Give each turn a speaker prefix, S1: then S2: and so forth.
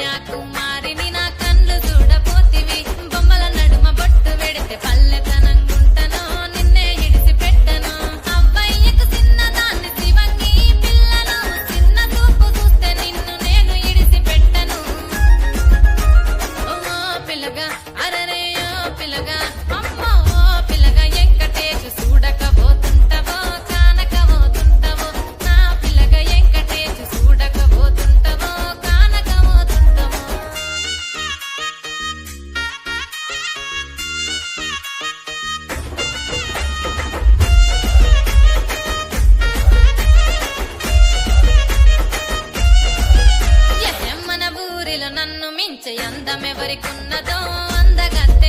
S1: కన్యాకుమారిని నా కళ్ళు చూడపోతివి బొమ్మల నడుమ బొట్టు వెడితే పల్లెతనంగుంటను నిన్నే ఇడిసి పెట్టను అవ్వయ్యకు చిన్నదాన్ని శివంగి పిల్లను చిన్న చూపు చూస్తే నిన్ను నేను ఇడిసి పెట్టను ఓ పిల్లగా అరరే ఓ పిల్లగా అమ్మో ఓ పిల్లగా వెంకటేశు చూడకపోతుంటవో కానకపోతుంటవో నా పిల్లగా వెంకటేశు చూడకపోతుంటవో కానకపోతుంటవో మన ఊరిలో నన్ను మించే అందమెవరికున్నదో అందగత్త